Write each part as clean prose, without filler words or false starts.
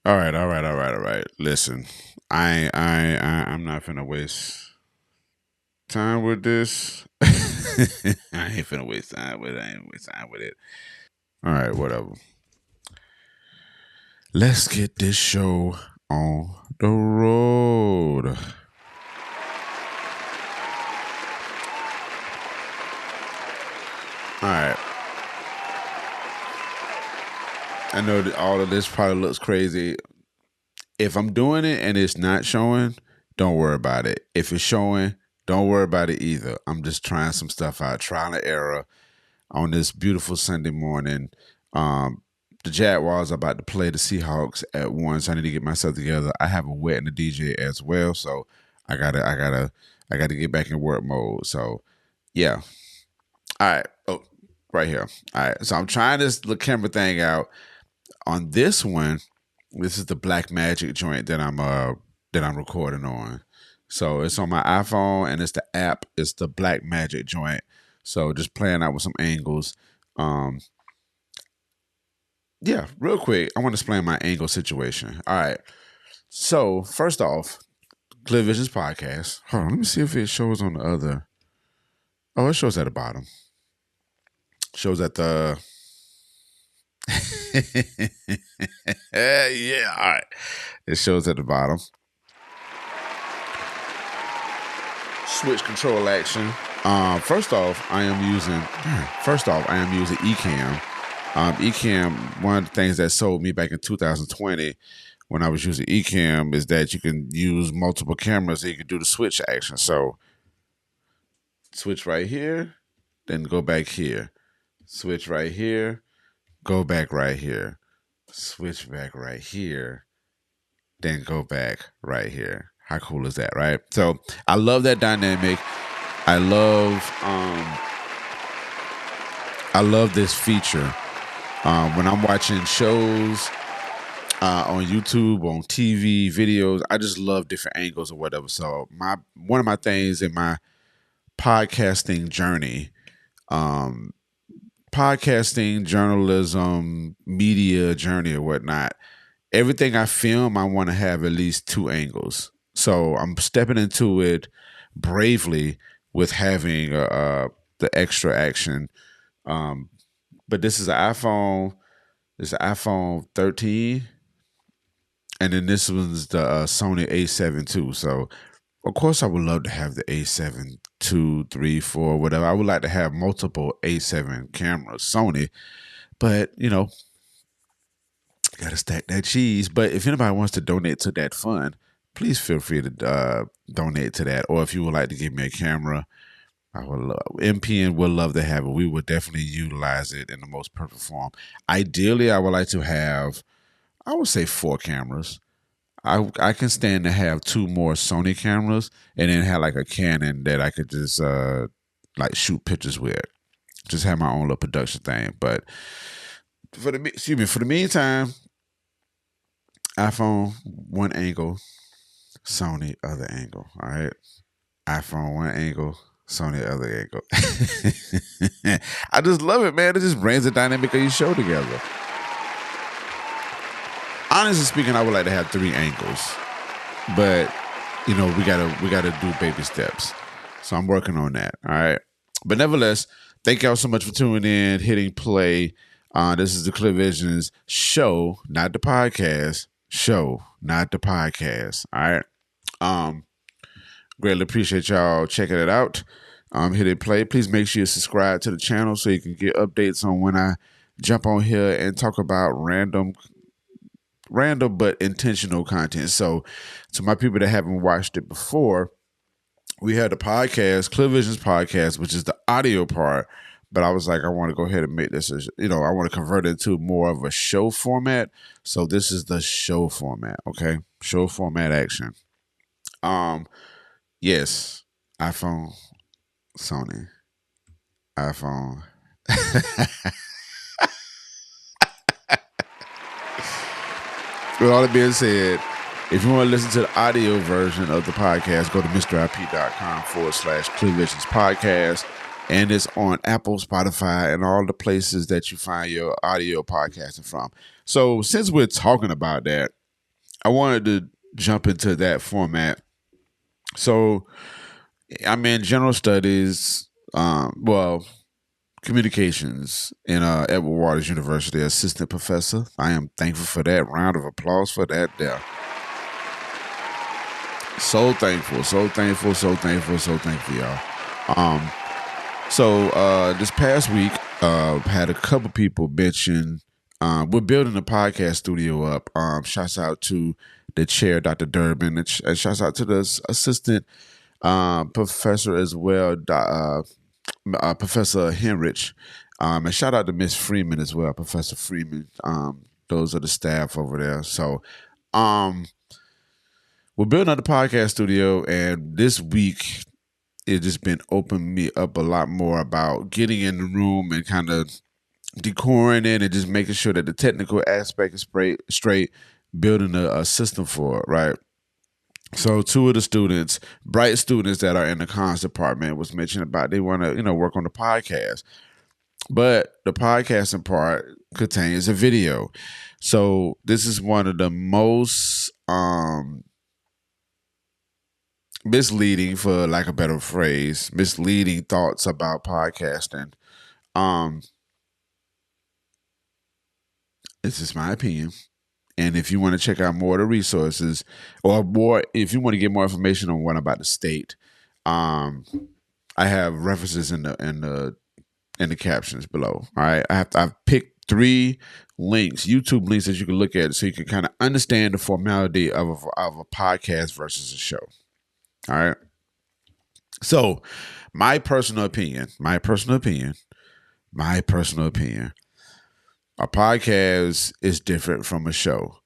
All right. Listen, I'm not finna waste time with this. I ain't finna waste time with it. I ain't waste time with it. All right, whatever. Let's get this show on the road. All right. I know that all of this probably looks crazy. If I'm doing it and it's not showing, don't worry about it. If it's showing, don't worry about it either. I'm just trying some stuff out, trial and error on this beautiful Sunday morning. Um, the Jaguars are about to play the Seahawks at once. I need to get myself together. I have a wedding to DJ as well, so I gotta get back in work mode. So yeah. All right. Oh, right here. All right. So I'm trying this little camera thing out. On this one, this is the Black Magic joint that I'm recording on. So it's on my iPhone and it's the app. It's the Black Magic joint. So just playing out with some angles. Um, yeah, real quick, I want to explain my angle situation. All right. So first off, Clear Visions podcast. Hold on, let me see if it shows on the other. Oh, it shows at the bottom. Shows at the yeah, all right. It shows at the bottom. Switch control action. First off, I am using Ecamm. Ecamm, one of the things that sold me back in 2020 when I was using Ecamm is that you can use multiple cameras and you can do the switch action. So switch right here, then go back here. Switch right here, go back right here. Switch back right here, then go back right here. How cool is that, right? So I love that dynamic. I love I love this feature. When I'm watching shows on YouTube, on TV, videos, I just love different angles or whatever. So one of my things in my podcasting journey, um, podcasting, journalism, media journey or whatnot, everything I film, I want to have at least two angles. So I'm stepping into it bravely with having the extra action. Um, but this is an iPhone. This is an iPhone 13, and then this one's the Sony A7 II. So of course, I would love to have the A7 2, 3, 4, whatever. I would like to have multiple A7 cameras, Sony, but gotta stack that cheese. But if anybody wants to donate to that fund, please feel free to donate to that. Or if you would like to give me a camera, I would love MPN would love to have it. We would definitely utilize it in the most perfect form. Ideally, I would like to have, I would say, four cameras. I can stand to have two more Sony cameras and then have like a Canon that I could just like shoot pictures with. Just have my own little production thing. But for the meantime, iPhone one angle, Sony other angle. All right, iPhone one angle, Sony other angle. I just love it, man. It just brings the dynamic of your show together. Honestly speaking, I would like to have three angles, but we gotta do baby steps. So I'm working on that. All right, but nevertheless, thank y'all so much for tuning in, hitting play. This is the Clear Visions show, not the podcast. Show, not the podcast. All right. Um, Greatly appreciate y'all checking it out. Hitting play. Please make sure you subscribe to the channel so you can get updates on when I jump on here and talk about random but intentional content. So, to my people that haven't watched it before, we had a podcast, Clear Visions podcast, which is the audio part. But I was like, I want to go ahead and make this, I want to convert it into more of a show format. So this is the show format, okay? Show format action. Um, yes, iPhone, Sony, iPhone. With all that being said, if you want to listen to the audio version of the podcast, go to mrip.com/Clear Visions podcast. And it's on Apple, Spotify, and all the places that you find your audio podcasting from. So since we're talking about that, I wanted to jump into that format. So I'm in general studies, well, communications in Edward Waters University, assistant professor. I am thankful for that. Round of applause for that there. So thankful, so thankful, so thankful, so thankful, y'all. Um, so this past week, had a couple people mention we're building a podcast studio up. Shouts out to the chair, Dr. Durbin, and shouts out to the assistant professor as well, Professor Henrich. And shout out to Miss Freeman as well, Professor Freeman. Those are the staff over there. So we're building up the podcast studio, and this week it's just been opening me up a lot more about getting in the room and kind of decoring it and just making sure that the technical aspect is straight, building a system for it, right? So two of the students, bright students that are in the comms department, was mentioning about they want to, work on the podcast. But the podcasting part contains a video. So this is one of the most misleading, for lack of a better phrase, misleading thoughts about podcasting. This is my opinion. And if you want to check out more of the resources, or more, if you want to get more information on what I'm about to state, I have references in the captions below. All right, I've picked 3 links, YouTube links that you can look at, so you can kind of understand the formality of a podcast versus a show. All right. So, my personal opinion, a podcast is different from a show.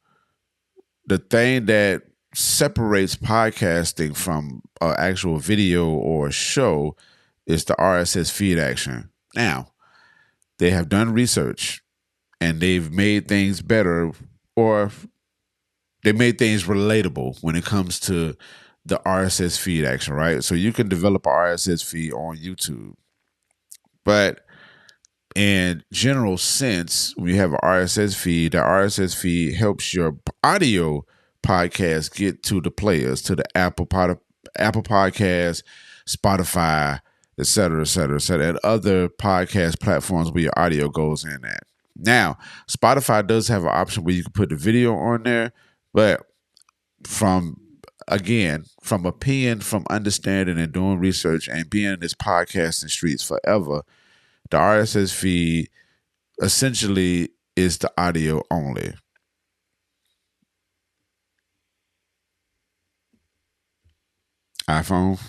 The thing that separates podcasting from an actual video or show is the RSS feed action. Now, they have done research and they've made things better, or they made things relatable when it comes to the RSS feed action, right? So you can develop a RSS feed on YouTube. But in general sense, when you have an RSS feed, the RSS feed helps your audio podcast get to the players, to the Apple Podcasts, Spotify, et cetera, and other podcast platforms where your audio goes in at. Now, Spotify does have an option where you can put the video on there, but from opinion, from understanding and doing research and being in this podcasting streets forever, the RSS feed essentially is the audio only. iPhone.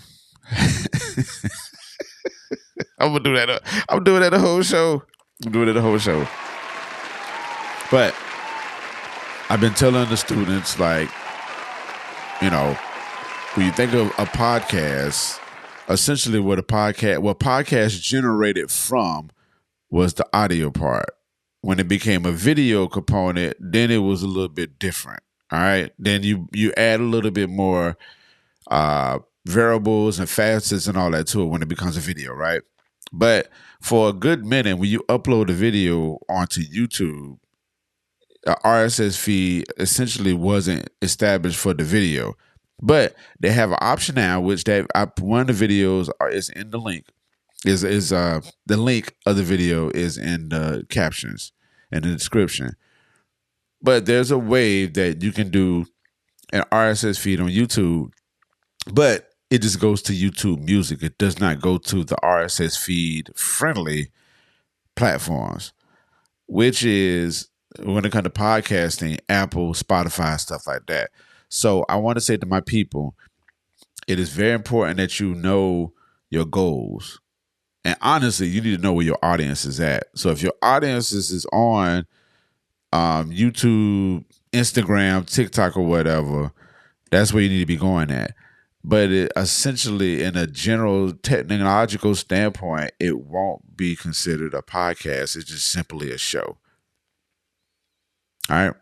I'm gonna do that. I'm doing that the whole show. But I've been telling the students, like, when you think of a podcast, essentially what podcast generated from was the audio part. When it became a video component, then it was a little bit different. All right. Then you add a little bit more variables and facets and all that to it when it becomes a video, right? But for a good minute, when you upload a video onto YouTube, the RSS feed essentially wasn't established for the video. But they have an option now, which one of the videos is in the link. Is the link of the video is in the captions and the description. But there's a way that you can do an RSS feed on YouTube, but it just goes to YouTube Music. It does not go to the RSS feed friendly platforms, which is, when it comes to podcasting, Apple, Spotify, stuff like that. So I want to say to my people, it is very important that you know your goals. And honestly, you need to know where your audience is at. So if your audience is on YouTube, Instagram, TikTok, or whatever, that's where you need to be going at. But essentially, in a general technological standpoint, it won't be considered a podcast. It's just simply a show. All right.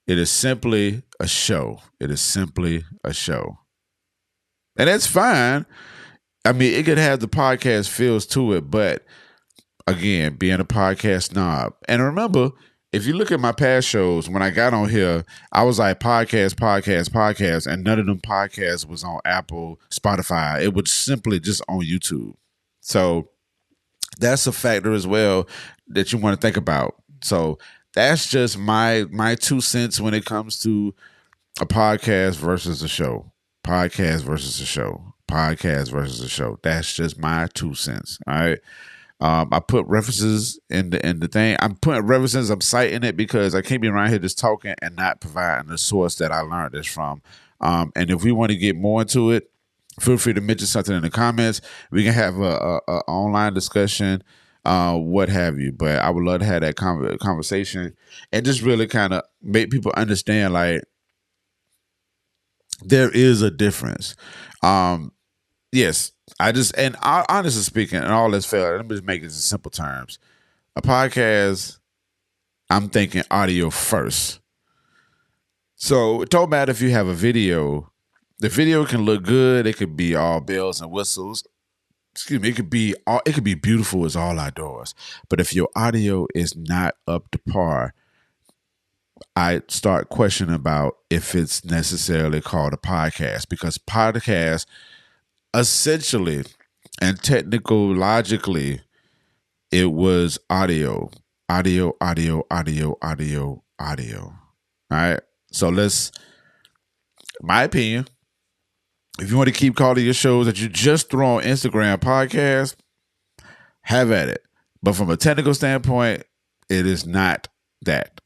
It is simply a show. And that's fine. I mean, it could have the podcast feels to it, but again, being a podcast snob. And remember, if you look at my past shows, when I got on here, I was like podcast, podcast, podcast, and none of them podcasts was on Apple, Spotify. It was simply just on YouTube. So that's a factor as well that you want to think about. So that's just my 2 cents when it comes to a podcast versus a show. Podcast versus a show. Podcast versus a show. That's just my 2 cents. All right. I put references in the thing. I'm putting references. I'm citing it because I can't be around here just talking and not providing the source that I learned this from. And if we want to get more into it, feel free to mention something in the comments. We can have a online discussion, what have you. But I would love to have that conversation and just really kind of make people understand, like, there is a difference. Yes, honestly speaking, and all this failure, let me just make it in simple terms. A podcast, I'm thinking audio first. So it don't matter if you have a video. The video can look good. It could be all bells and whistles. Excuse me. It could be beautiful as all outdoors. But if your audio is not up to par, I start questioning about if it's necessarily called a podcast, because podcast essentially and technologically, it was audio. All right. So my opinion, if you want to keep calling your shows that you just throw on Instagram podcast, have at it. But from a technical standpoint, it is not that.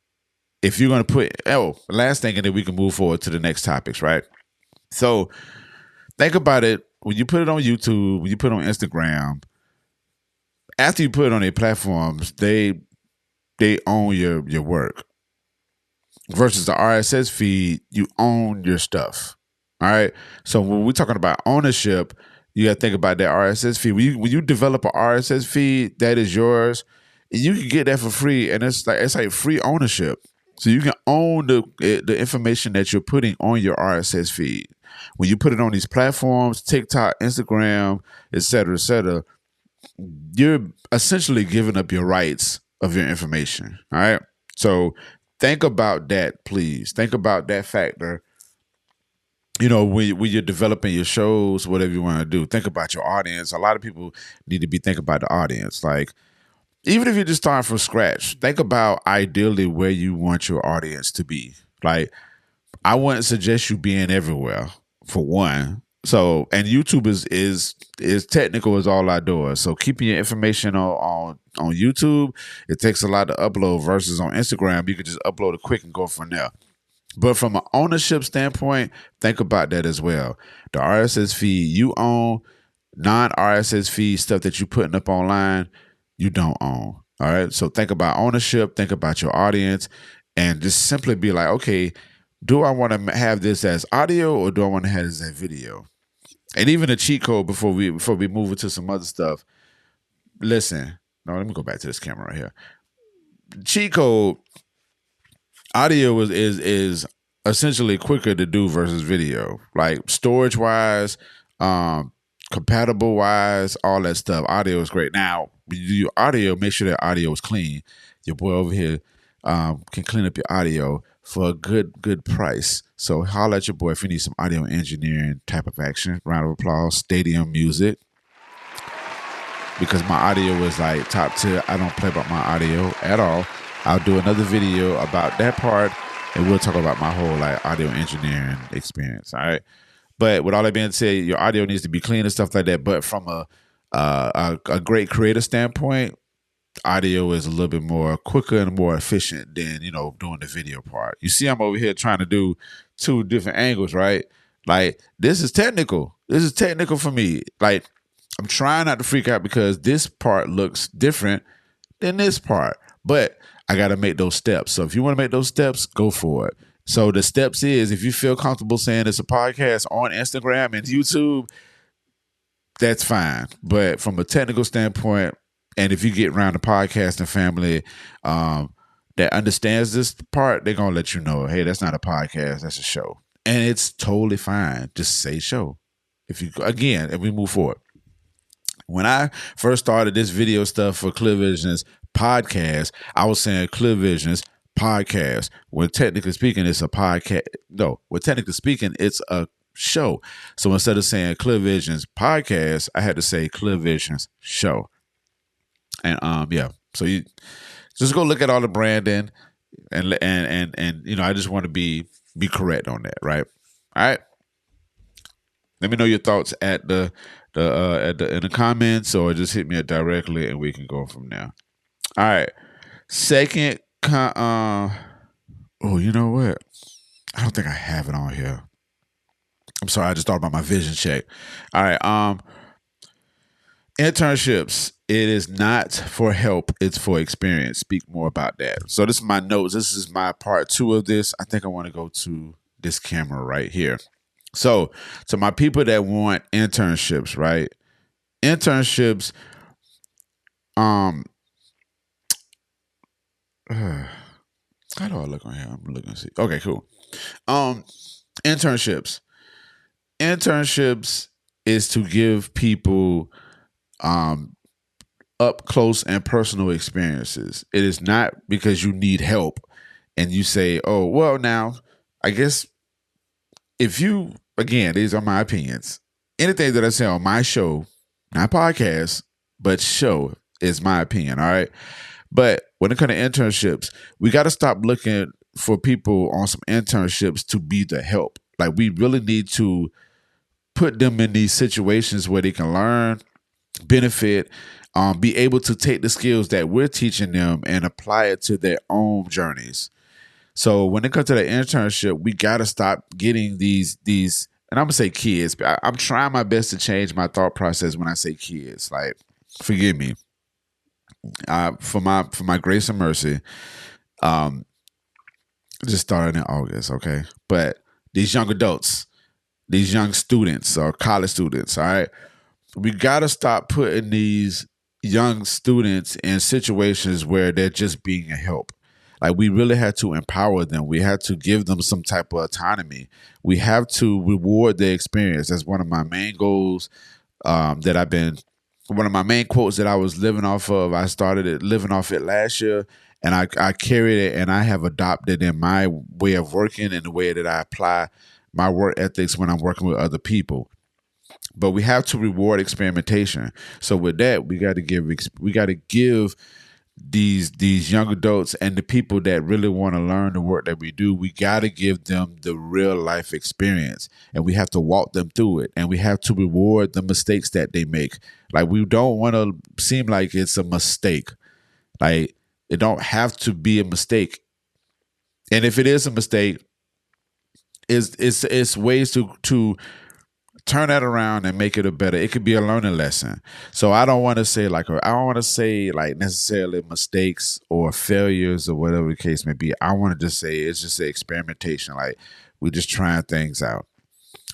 If you're going to last thing, and then we can move forward to the next topics, right? So think about it. When you put it on YouTube, when you put it on Instagram, after you put it on their platforms, they own your work. Versus the RSS feed, you own your stuff. All right. So when we're talking about ownership, you got to think about that RSS feed. When you develop a RSS feed, that is yours, and you can get that for free, and it's like free ownership. So you can own the information that you're putting on your RSS feed. When you put it on these platforms, TikTok, Instagram, et cetera, you're essentially giving up your rights of your information. All right. So think about that, please. Think about that factor. When you're developing your shows, whatever you want to do, think about your audience. A lot of people need to be thinking about the audience. Like, even if you're just starting from scratch, think about ideally where you want your audience to be. Like, I wouldn't suggest you being everywhere, for one. So, and YouTube is technical as all outdoors. So keeping your information on YouTube, it takes a lot to upload versus on Instagram. You can just upload it quick and go from there. But from an ownership standpoint, think about that as well. The RSS feed you own, non-RSS feed stuff that you're putting up online, you don't own. All right. So think about ownership, think about your audience, and just simply be like, okay, do I want to have this as audio or do I want to have this as video? And even a cheat code before we move into some other stuff. Listen, no, let me go back to this camera right here. Cheat code, audio is essentially quicker to do versus video. Like storage wise, compatible wise, all that stuff. Audio is great. Now, when you do your audio, make sure that audio is clean. Your boy over here can clean up your audio for a good price. So holler at your boy if you need some audio engineering type of action. Round of applause. Stadium music. Because my audio is like top tier. I don't play about my audio at all. I'll do another video about that part, and we'll talk about my whole like audio engineering experience. All right. But with all that being said, your audio needs to be clean and stuff like that. But from a great creative standpoint, audio is a little bit more quicker and more efficient than, doing the video part. You see, I'm over here trying to do two different angles, right? Like, this is technical. This is technical for me. Like, I'm trying not to freak out because this part looks different than this part. But I got to make those steps. So if you want to make those steps, go for it. So the steps is, if you feel comfortable saying it's a podcast on Instagram and YouTube, that's fine. But from a technical standpoint, and if you get around the podcasting family that understands this part, they're going to let you know, hey, that's not a podcast, that's a show. And it's totally fine. Just say show. If we move forward. When I first started this video stuff for Clear Vision's podcast, I was saying Clear Vision's podcast. When technically speaking, it's a podcast. No, when technically speaking, it's a show. So instead of saying Clear Visions podcast, I had to say Clear Visions show. And yeah. So you just go look at all the branding and I just want to be correct on that, right? All right. Let me know your thoughts at the in the comments, or just hit me up directly, and we can go from there. All right. Second, oh, you know what? I don't think I have it on here. I'm sorry. I just thought about my vision check. All right. Internships. It is not for help. It's for experience. Speak more about that. So this is my notes. This is my part 2 of this. I think I want to go to this camera right here. So to my people that want internships, right? Internships. How do I look on here? I'm looking to see. Okay, cool. Internships. Internships is to give people up close and personal experiences. It is not because you need help and you say, "Oh, well, now I guess if you again, these are my opinions. Anything that I say on my show, not podcast, but show is my opinion, all right? But when it comes to internships, we got to stop looking for people on some internships to be the help. Like we really need to put them in these situations where they can learn, benefit, be able to take the skills that we're teaching them and apply it to their own journeys. So when it comes to the internship, we got to stop getting these, and I'm gonna say kids. But I'm trying my best to change my thought process when I say kids. Like, forgive me. For my grace and mercy, just started in August, okay. But these young adults, these young students or college students, all right, we got to stop putting these young students in situations where they're just being a help. Like we really had to empower them. We had to give them some type of autonomy. We have to reward their experience. That's one of my main goals that I've been. One of my main quotes that I was living off of. I started it living off it last year, and I carried it, and I have adopted in my way of working and the way that I apply my work ethics when I'm working with other people. But we have to reward experimentation. So with that, we got to give these young adults and the people that really want to learn the work that we do, we got to give them the real life experience, and we have to walk them through it, and we have to reward the mistakes that they make. Like we don't want to seem like it's a mistake. Like it don't have to be a mistake. And if it is a mistake, it's ways to turn that around and make it a better. It could be a learning lesson. So I don't want to say necessarily mistakes or failures or whatever the case may be. I want to just say it's just an experimentation. Like we're just trying things out.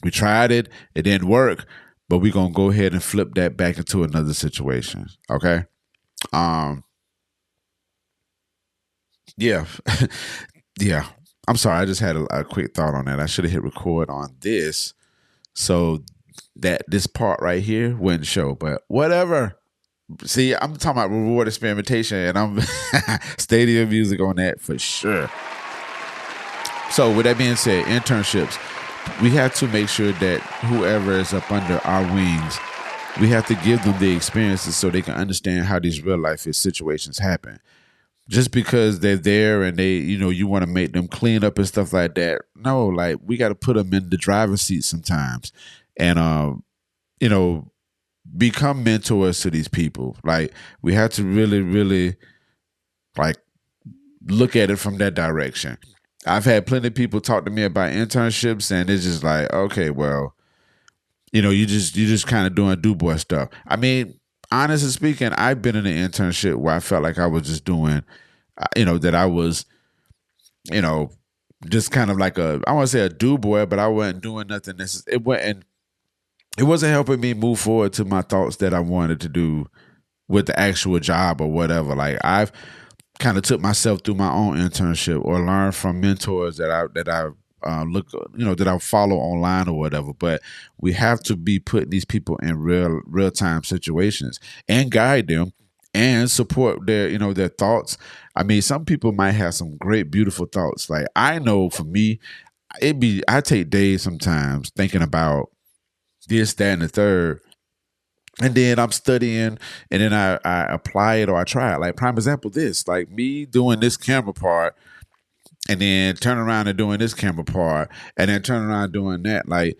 We tried it, it didn't work, but we're gonna go ahead and flip that back into another situation. Okay. Yeah. Yeah. I'm sorry, I just had a quick thought on that. I should have hit record on this so that this part right here wouldn't show, but whatever. See, I'm talking about reward experimentation, and I'm stadium music on that for sure. So with that being said, internships, we have to make sure that whoever is up under our wings, we have to give them the experiences so they can understand how these real life situations happen. Just because they're there and they, you want to make them clean up and stuff like that. No, like we got to put them in the driver's seat sometimes, and become mentors to these people. Like we have to really, really, like look at it from that direction. I've had plenty of people talk to me about internships, and it's just like, okay, well, you just kind of doing do boy stuff. I mean, honestly speaking, I've been in an internship where I felt like I was just doing, that I was, just kind of like I want to say a do boy, but I wasn't doing nothing. It wasn't helping me move forward to my thoughts that I wanted to do with the actual job or whatever. Like I've kind of took myself through my own internship or learned from mentors that that I follow online or whatever. But we have to be putting these people in real time situations and guide them and support their thoughts. I mean, some people might have some great, beautiful thoughts. Like I know for me, I take days sometimes thinking about this, that, and the third. And then I'm studying and then I apply it or I try it. Like prime example, this, like me doing this camera part and then turn around and doing this camera part and then turn around doing that. Like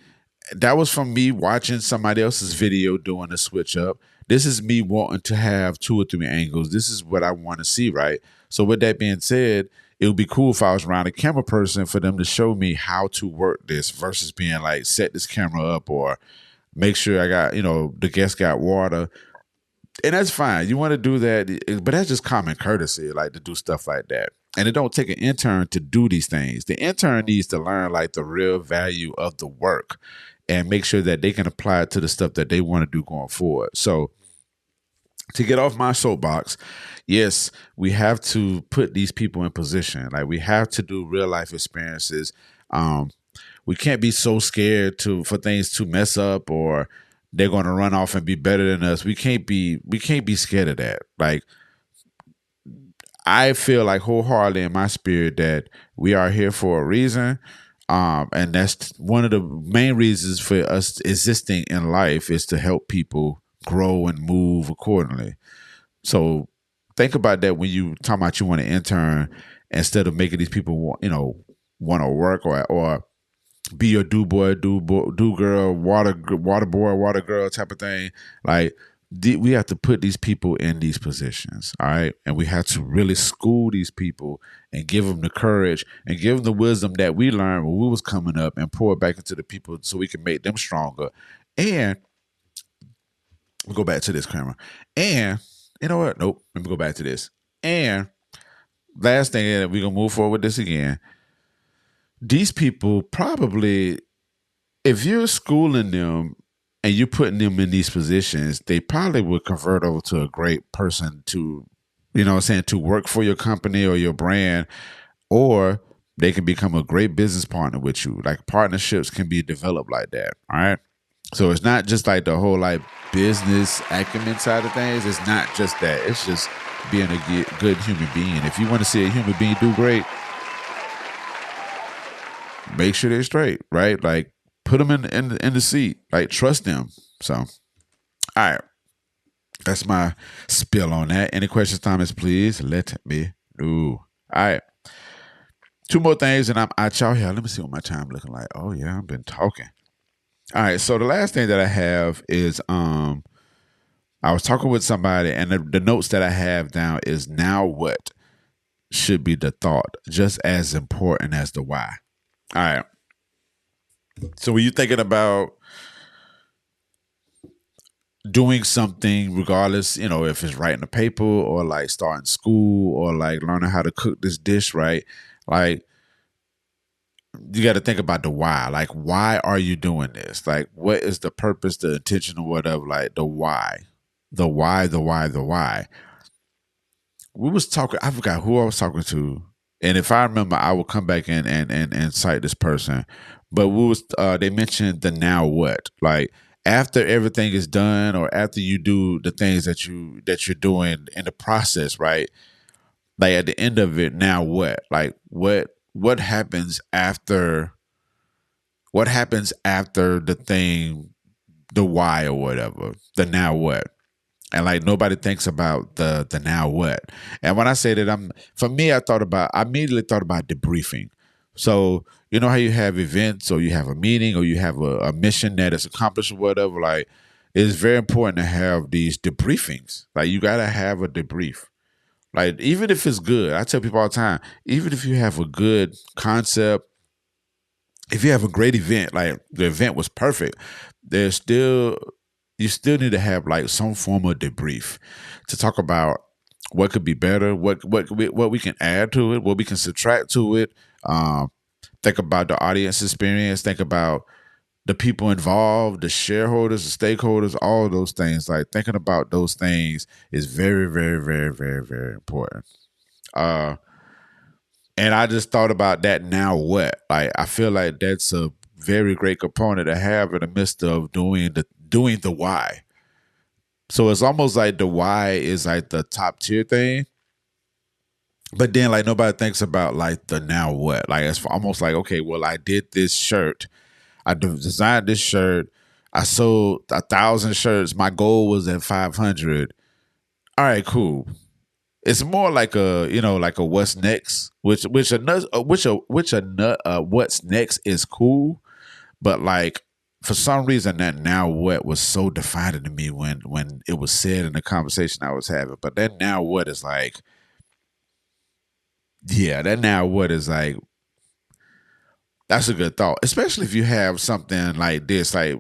that was from me watching somebody else's video doing a switch up. This is me wanting to have two or three angles. This is what I want to see, right? So with that being said, it would be cool if I was around a camera person for them to show me how to work this versus being like set this camera up or make sure I got, the guest got water. And that's fine. You want to do that, but that's just common courtesy, like to do stuff like that. And it don't take an intern to do these things. The intern needs to learn like the real value of the work and make sure that they can apply it to the stuff that they want to do going forward. So to get off my soapbox, yes, we have to put these people in position. Like we have to do real life experiences. We can't be so scared for things to mess up or they're going to run off and be better than us. We can't be scared of that. Like I feel like wholeheartedly in my spirit that we are here for a reason. And that's one of the main reasons for us existing in life is to help people grow and move accordingly. So think about that when you talk about you want to intern instead of making these people want to work or be your do boy, do girl, water boy, water girl type of thing. Like we have to put these people in these positions, all right, and we have to really school these people and give them the courage and give them the wisdom that we learned when we was coming up and pour it back into the people so we can make them stronger. And we go back to this camera. And you know what? Nope. Let me go back to this. And last thing, and we're gonna move forward with this again. These people probably, if you're schooling them and you're putting them in these positions, they probably would convert over to a great person to, to work for your company or your brand, or they can become a great business partner with you. Like partnerships can be developed like that. All right. So it's not just like the whole like business acumen side of things. It's not just that. It's just being a good human being. If you want to see a human being do great, make sure they're straight, right? Like put them in the seat. Like trust them. So, all right, that's my spill on that. Any questions, Thomas? Please let me know. All right, two more things, and I'm at y'all here. Let me see what my time looking like. Oh yeah, I've been talking. All right, so the last thing that I have is I was talking with somebody, and the notes that I have down is now what should be the thought, just as important as the why. All right. So when you're thinking about doing something, regardless, if it's writing a paper or like starting school or like learning how to cook this dish, right? Like you got to think about the why. Like, why are you doing this? Like, what is the purpose, the intention, or whatever? Like the why, the why, the why, the why. We was talking. I forgot who I was talking to, and if I remember, I will come back and cite this person. But they mentioned the now what, like after everything is done or after you do the things that you're doing in the process, right? Like at the end of it, now what? Like what happens after? What happens after the thing, the why or whatever, the now what? And like nobody thinks about the now what. And when I say that, I immediately thought about debriefing. So you know how you have events or you have a meeting or you have a mission that is accomplished or whatever. Like it's very important to have these debriefings. Like you gotta have a debrief. Like even if it's good, I tell people all the time, even if you have a good concept, if you have a great event, like the event was perfect, there's still you still need to have like some form of debrief to talk about what could be better, what we can add to it, what we can subtract to it. Um, think about the audience experience. Think about the people involved, the shareholders, the stakeholders, all of those things. Like thinking about those things is very, very, very, very, very important. Uh, and I just thought about that. Now what? Like I feel like that's a very great component to have in the midst of doing the why. So it's almost like the why is like the top tier thing. But then like nobody thinks about like the now what. Like it's almost like, okay, well, I did this shirt. Designed this shirt. I sold 1,000 shirts. My goal was at 500. All right, cool. It's more like a, like a what's next, what's next is cool, but like for some reason that now what was so defining to me when it was said in the conversation I was having. But that now what is like, yeah, that now what is like, that's a good thought, especially if you have something like this, like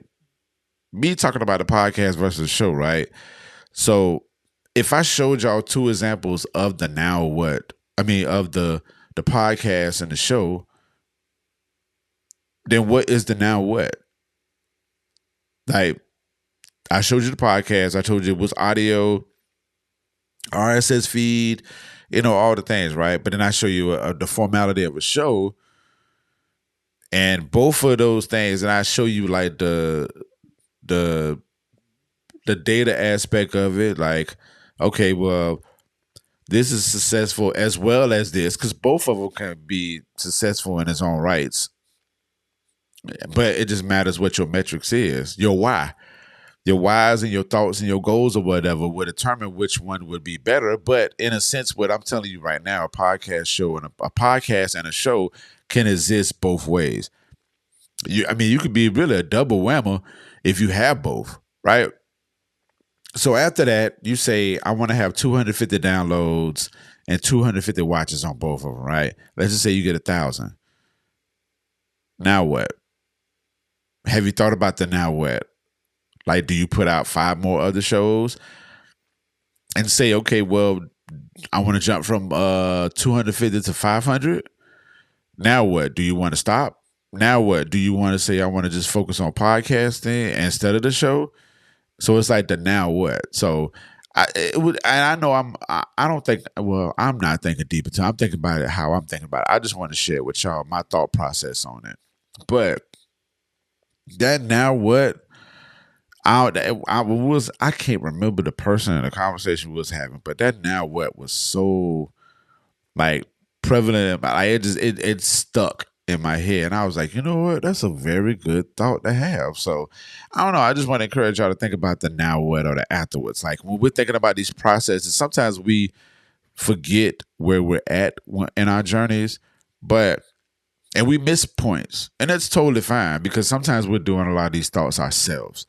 me talking about the podcast versus the show, right? So if I showed y'all two examples of the now what, I mean of the podcast and the show, then what is the now what? Like I showed you the podcast, I told you it was audio, RSS feed, all the things, right? But then I show you the formality of a show, and both of those things, and I show you like the the data aspect of it, like, okay, well, this is successful as well as this, because both of them can be successful in its own rights. But it just matters what your metrics is, your why. Your whys and your thoughts and your goals or whatever will determine which one would be better. But in a sense, what I'm telling you right now, a podcast show and a podcast and a show can exist both ways. You could be really a double whammer if you have both, right? So after that, you say, I want to have 250 downloads and 250 watches on both of them, right? Let's just say you get 1,000. Now what? Have you thought about the now what? Like, do you put out 5 more other shows and say, okay, well, I want to jump from 250 to 500? Now what? Do you want to stop? Now what? Do you want to say, I want to just focus on podcasting instead of the show? So it's like the now what? So I know I don't think, well, I'm not thinking deep into it. I'm thinking about it how I'm thinking about it. I just want to share with y'all my thought process on it. But that now what? I can't remember the person in the conversation we was having, but that now what was so like prevalent. Like it stuck in my head, and I was like, you know what? That's a very good thought to have. So I don't know. I just want to encourage y'all to think about the now what or the afterwards. Like when we're thinking about these processes, sometimes we forget where we're at in our journeys, and we miss points, and that's totally fine because sometimes we're doing a lot of these thoughts ourselves.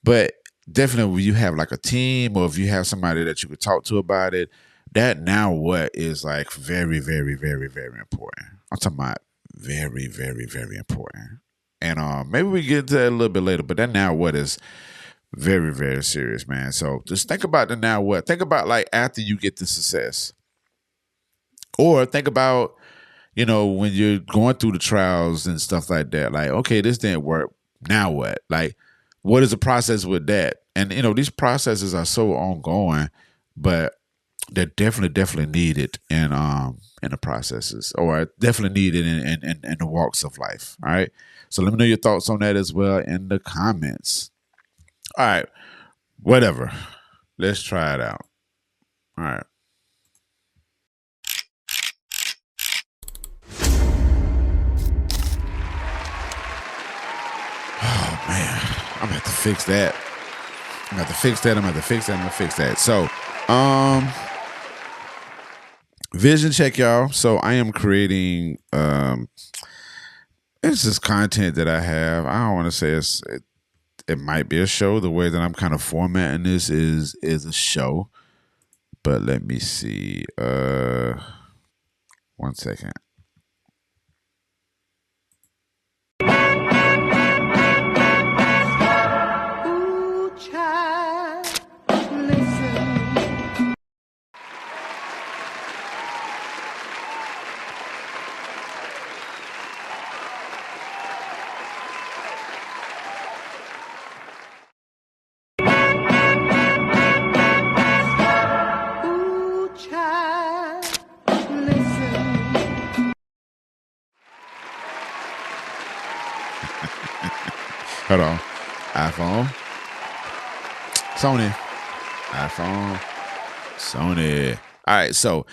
But definitely when you have like a team or if you have somebody that you could talk to about it, that now what is like very, very, very, very important. I'm talking about very, very, very important. And maybe we get to that a little bit later, but that now what is very, very serious, man. So just think about the now what. Think about like after you get the success. Or think about, when you're going through the trials and stuff like that. Like, okay, this didn't work. Now what? Like, what is the process with that? And these processes are so ongoing, but they're definitely needed in the processes, or definitely needed in the walks of life. All right. So let me know your thoughts on that as well in the comments. All right. Whatever. Let's try it out. All right. Oh man, I'm gonna have to fix that. I'm gonna have to fix that. I'm gonna have to fix that. I'm gonna fix that. So, vision check, y'all. So I am creating. It's just content that I have. I don't want to say it might be a show. The way that I'm kind of formatting this is a show. But let me see. 1 second. Ooh, child, listen. Ooh, child, listen. Hold on. iPhone. Sony. iPhone, Sony. All right, so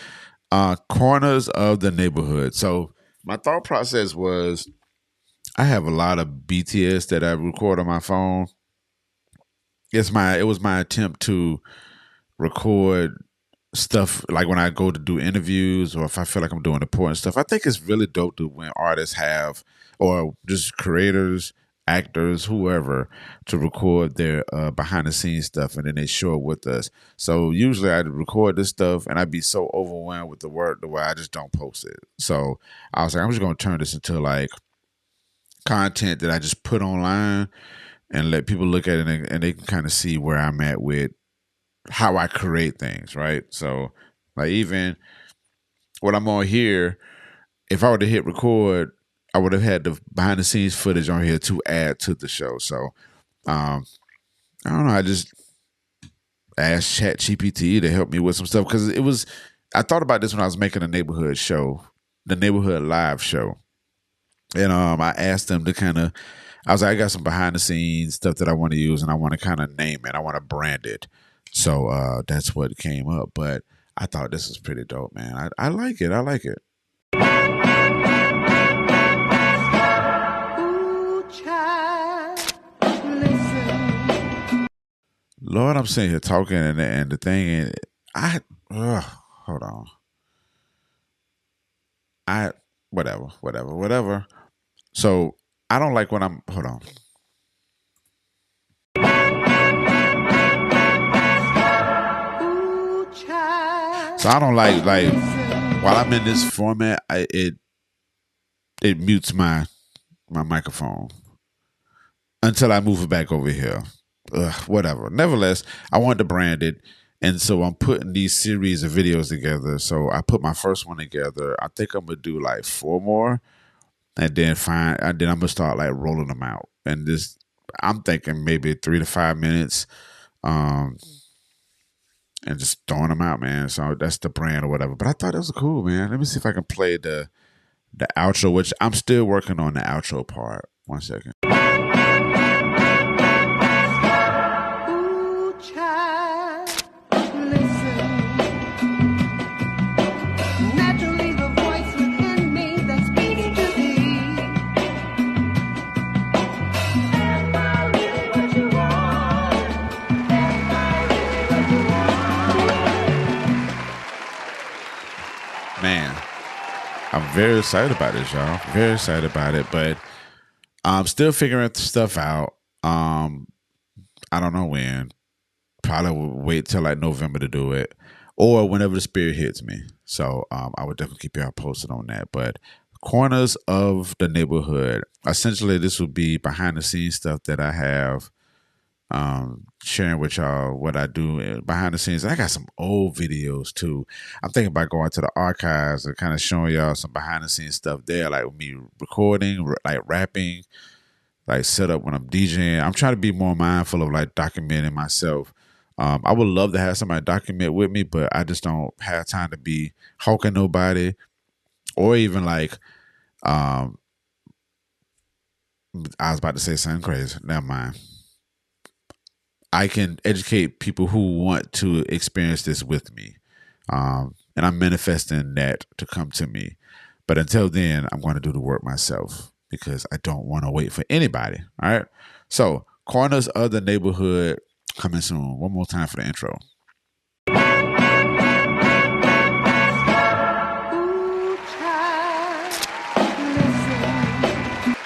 corners of the neighborhood. So my thought process was I have a lot of BTS that I record on my phone. It was my attempt to record stuff like when I go to do interviews or if I feel like I'm doing important stuff. I think it's really dope to when artists have or just creators, actors, whoever to record their behind the scenes stuff and then they show it with us. So usually I'd record this stuff and I'd be so overwhelmed with the work the way I just don't post it. So I was like, I'm just gonna turn this into like content that I just put online and let people look at it and they can kind of see where I'm at with how I create things, right? So, like even when I'm on here, if I were to hit record, I would have had the behind the scenes footage on here to add to the show. So, um, I don't know. I just asked Chat GPT to help me with some stuff because it was. I thought about this when I was making a neighborhood show, the neighborhood live show, and I asked them to kind of. I was like, I got some behind the scenes stuff that I want to use, and I want to kind of name it. I want to brand it. So that's what came up. But I thought this was pretty dope, man. I like it. I like it. Ooh, child, listen. Lord, I'm sitting here talking, and the thing, hold on. Whatever. So I don't like when I'm. Hold on. So I don't like while I'm in this format, it mutes my microphone until I move it back over here. Whatever. Nevertheless, I wanted to brand it, and so I'm putting these series of videos together. So I put my first one together. I think I'm gonna do like 4 more, and then I'm gonna start like rolling them out. And this, I'm thinking maybe 3 to 5 minutes. And just throwing them out, man. So that's the brand or whatever. But I thought it was cool, man. Let me see if I can play the outro, which I'm still working on the outro part. 1 second. Ooh, child, listen. Naturally, the voice within me that's speaking to thee. Am I really what you want? Am I really what you want? Man, I'm very excited about this, y'all. Very excited about it, but I'm still figuring stuff out. I don't know when. Probably will wait till like November to do it, or whenever the spirit hits me. So I would definitely keep y'all posted on that. But corners of the neighborhood. Essentially, this would be behind the scenes stuff that I have. Sharing with y'all what I do behind the scenes. I got some old videos too. I'm thinking about going to the archives and kind of showing y'all some behind the scenes stuff there, like me recording, like rapping, like set up when I'm DJing. I'm trying to be more mindful of like documenting myself. I would love to have somebody document with me, but I just don't have time to be hawking nobody or even like, I was about to say something crazy. Never mind. I can educate people who want to experience this with me. And I'm manifesting that to come to me. But until then, I'm going to do the work myself because I don't want to wait for anybody. All right. So, corners of the neighborhood coming soon. One more time for the intro. Ooh, child, listen.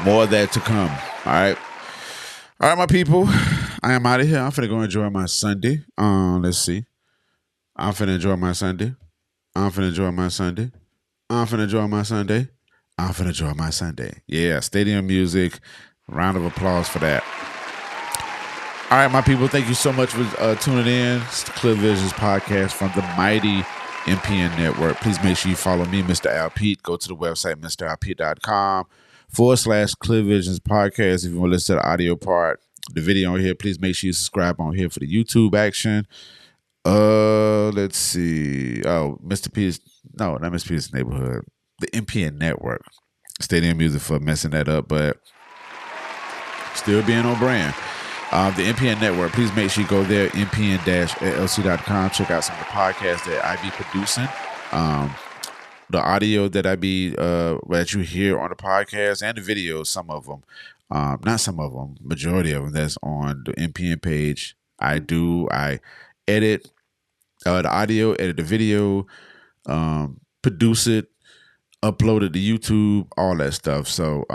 More of that to come. All right. All right, my people. I am out of here. I'm finna go enjoy my Sunday. Let's see. I'm finna enjoy my Sunday. I'm finna enjoy my Sunday. I'm finna enjoy my Sunday. I'm finna enjoy my Sunday. Yeah, stadium music. Round of applause for that. All right, my people. Thank you so much for tuning in. It's the Clear Visions podcast from the mighty MPN Network. Please make sure you follow me, Mr. Al Pete. Go to the website, mralpete.com/Clear Visions podcast. If you want to listen to the audio part, the video on here, please make sure you subscribe on here for the YouTube action. Let's see. Oh, Mr. Peter's. No, not Mr. Peter's Neighborhood. The MPN Network. Stadium music for messing that up, but Still being on brand. The MPN Network, please make sure you go there, mpn-llc.com. Check out some of the podcasts that I be producing. The audio that that you hear on the podcast and the videos, some of them, not some of them, majority of them that's on the MPN page. I edit the audio, edit the video, produce it, upload it to YouTube, all that stuff. So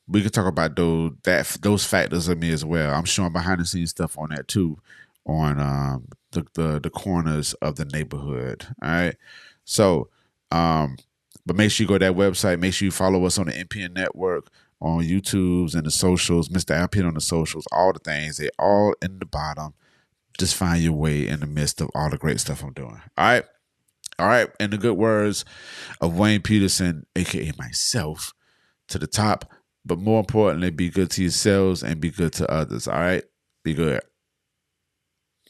we can talk about those factors of me as well. I'm showing behind the scenes stuff on that too, on the corners of the neighborhood. All right. So but make sure you go to that website. Make sure you follow us on the MPN Network, on YouTube's and the socials, Mr. MPN on the socials, all the things. They're all in the bottom. Just find your way in the midst of all the great stuff I'm doing. All right. All right. In the good words of Wayne Peterson, aka myself, to the top. But more importantly, be good to yourselves and be good to others. All right. Be good.